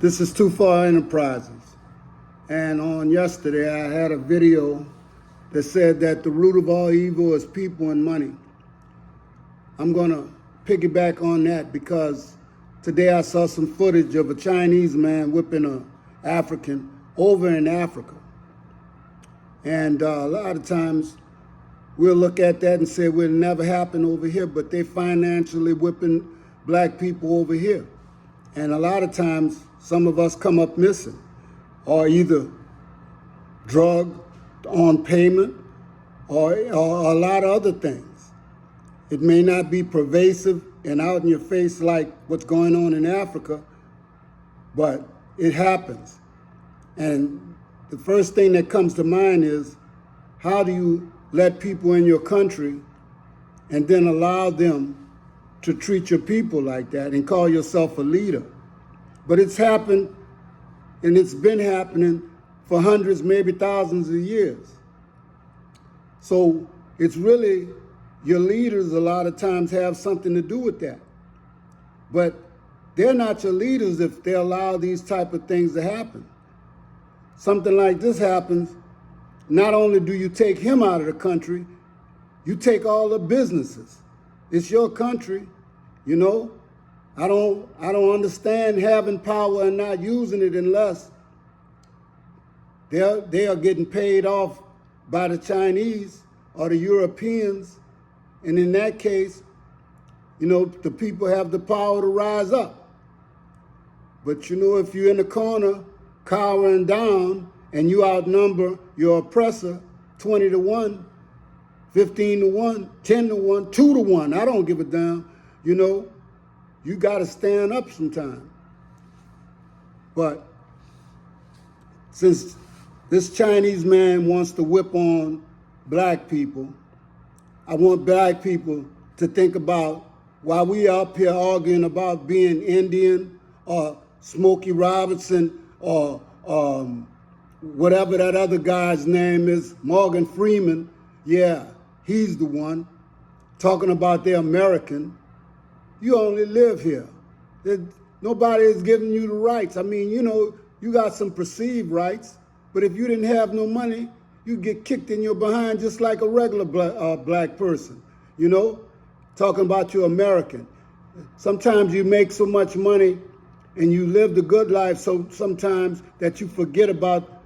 This is Too Far Enterprises. And on yesterday, I had a video that said that the root of all evil is people and money. I'm going to piggyback on that because today I saw some footage of a Chinese man whipping an African over in Africa. And a lot of times we'll look at that and say, well, it'll never happen over here, but they financially whipping black people over here. And a lot of times, some of us come up missing, or either drug on payment, or a lot of other things. It may not be pervasive and out in your face like what's going on in Africa, but it happens. And the first thing that comes to mind is, how do you let people in your country and then allow them to treat your people like that and call yourself a leader? But it's happened, and it's been happening for hundreds, maybe thousands of years. So it's really, your leaders a lot of times have something to do with that. But they're not your leaders if they allow these type of things to happen. Something like this happens, not only do you take him out of the country, you take all the businesses. It's your country, you know? I don't understand having power and not using it unless they are getting paid off by the Chinese or the Europeans. And in that case, you know, the people have the power to rise up. But you know, if you're in the corner cowering down and you outnumber your oppressor 20 to 1, 15 to 1, 10 to 1, 2 to 1, I don't give a damn, you know, you got to stand up sometime. But since this Chinese man wants to whip on black people, I want black people to think about why we are up here arguing about being Indian or Smokey Robinson or whatever that other guy's name is, Morgan Freeman. Yeah, he's the one talking about they're American. You only live here. Nobody is giving you the rights. I mean, you know, you got some perceived rights, but if you didn't have no money, you get kicked in your behind just like a regular black person, you know, talking about you American. Sometimes you make so much money and you live the good life so sometimes that you forget about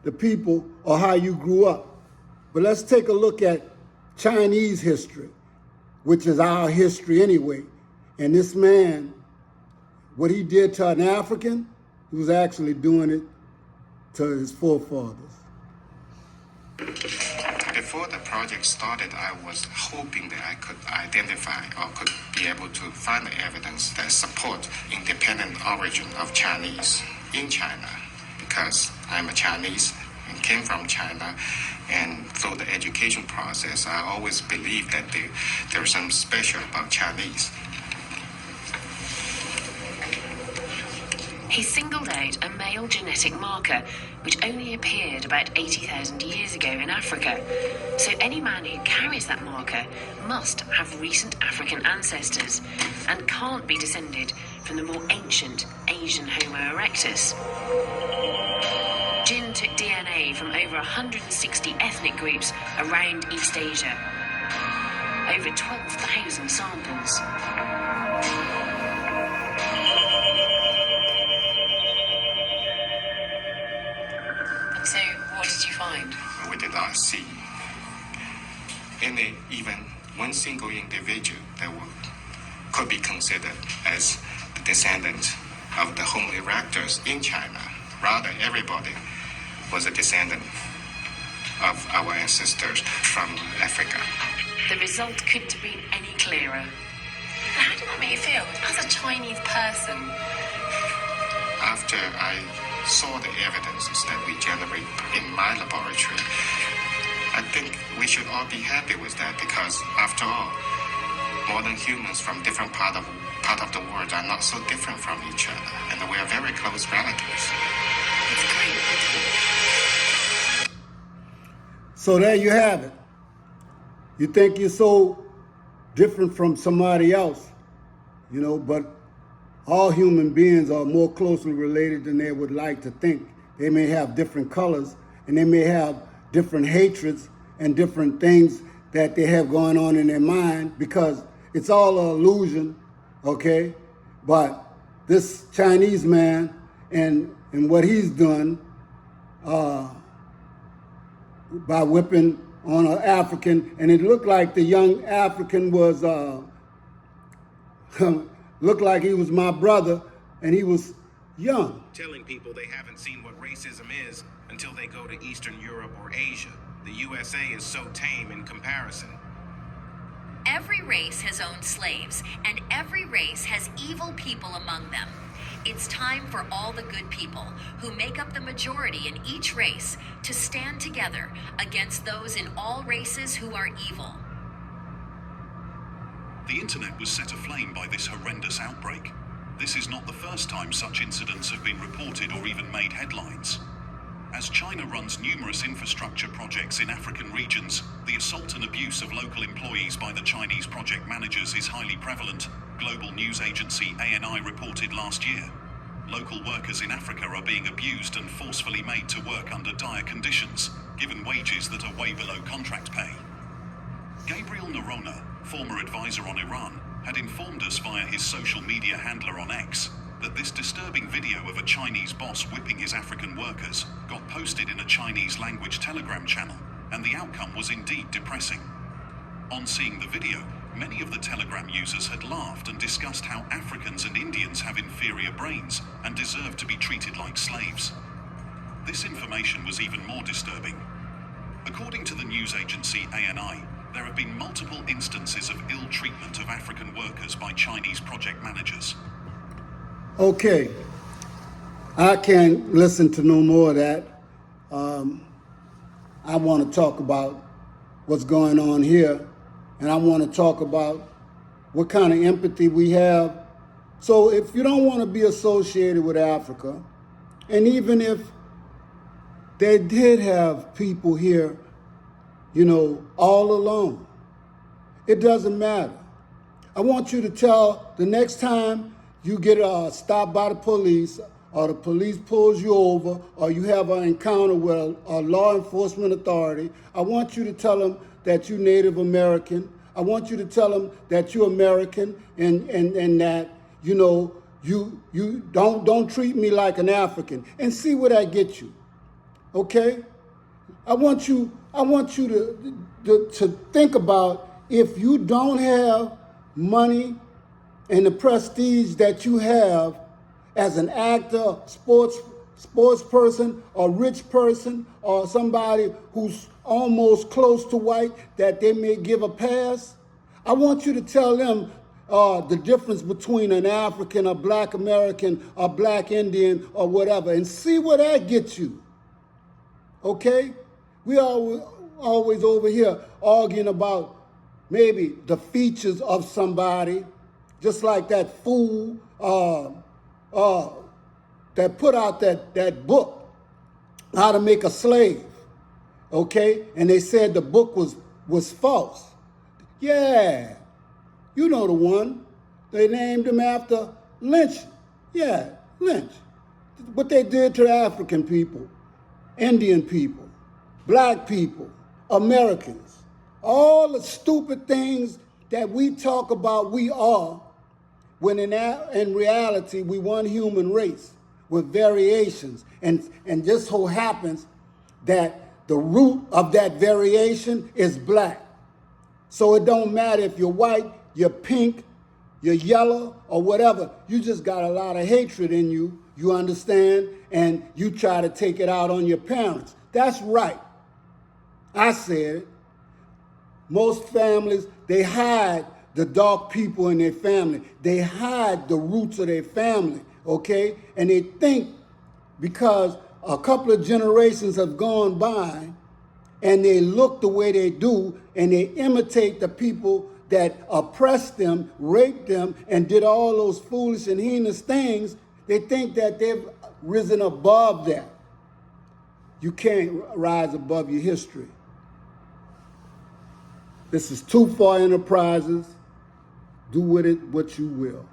the people or how you grew up. But let's take a look at Chinese history, which is our history anyway. And this man, what he did to an African, he was actually doing it to his forefathers. Before the project started, I was hoping that I could identify or could be able to find the evidence that support independent origin of Chinese in China, because I'm a Chinese and came from China, and through the education process, I always believed that there's something special about Chinese. He singled out a male genetic marker which only appeared about 80,000 years ago in Africa. So any man who carries that marker must have recent African ancestors and can't be descended from the more ancient Asian Homo erectus. Jin took DNA from over 160 ethnic groups around East Asia. Over 12,000 samples. So, what did you find? We did not see even one single individual that could be considered as the descendant of the Homo erectus in China. Rather, everybody was a descendant of our ancestors from Africa. The result couldn't have been any clearer. How did that make you feel as a Chinese person? After I saw the evidences that we generate in my laboratory, I think we should all be happy with that, because after all, modern humans from different part of the world are not so different from each other, and we are very close relatives. It's great. So there you have it. You think you're so different from somebody else, you know, but all human beings are more closely related than they would like to think. They may have different colors, and they may have different hatreds and different things that they have going on in their mind, because it's all an illusion, okay? But this Chinese man and what he's done by whipping on an African, and it looked like the young African was, looked like he was my brother, and he was young. Telling people they haven't seen what racism is until they go to Eastern Europe or Asia. The USA is so tame in comparison. Every race has owned slaves, and every race has evil people among them. It's time for all the good people who make up the majority in each race to stand together against those in all races who are evil. The internet was set aflame by this horrendous outbreak. This is not the first time such incidents have been reported or even made headlines. As China runs numerous infrastructure projects in African regions, the assault and abuse of local employees by the Chinese project managers is highly prevalent, global news agency ANI reported last year. Local workers in Africa are being abused and forcefully made to work under dire conditions, given wages that are way below contract pay. Gabriel Nerona, former advisor on Iran, had informed us via his social media handler on X that this disturbing video of a Chinese boss whipping his African workers got posted in a Chinese language Telegram channel, and the outcome was indeed depressing. On seeing the video, many of the Telegram users had laughed and discussed how Africans and Indians have inferior brains and deserve to be treated like slaves. This information was even more disturbing. According to the news agency ANI, there have been multiple instances of ill treatment of African workers by Chinese project managers. Okay, I can't listen to no more of that. I want to talk about what's going on here, and I want to talk about what kind of empathy we have. So if you don't want to be associated with Africa, and even if they did have people here, you know, all alone, it doesn't matter. I want you to tell the next time you get stopped by the police, or the police pulls you over, or you have an encounter with a law enforcement authority, I want you to tell them that you're Native American. I want you to tell them that you're American, and that, you know, you don't treat me like an African, and see where that gets you. Okay? I want you to think about, if you don't have money and the prestige that you have as an actor, sports person, or rich person, or somebody who's almost close to white that they may give a pass, I want you to tell them the difference between an African, a black American, a black Indian, or whatever, and see where that gets you. Okay? We are always over here arguing about maybe the features of somebody, just like that fool that put out that book, How to Make a Slave, okay? And they said the book was false. Yeah, you know the one. They named him after Lynch. Yeah, Lynch. What they did to the African people, Indian people, black people, Americans, all the stupid things that we talk about we are, when in reality we one human race with variations, and just so happens that the root of that variation is black. So it don't matter if you're white, you're pink, you're yellow, or whatever. You just got a lot of hatred in you, you understand, and you try to take it out on your parents. That's right. I said it. Most families, they hide the dark people in their family. They hide the roots of their family, okay? And they think because a couple of generations have gone by and they look the way they do and they imitate the people that oppressed them, raped them, and did all those foolish and heinous things, they think that they've risen above that. You can't rise above your history. This is Too Far Enterprises. Do with it what you will.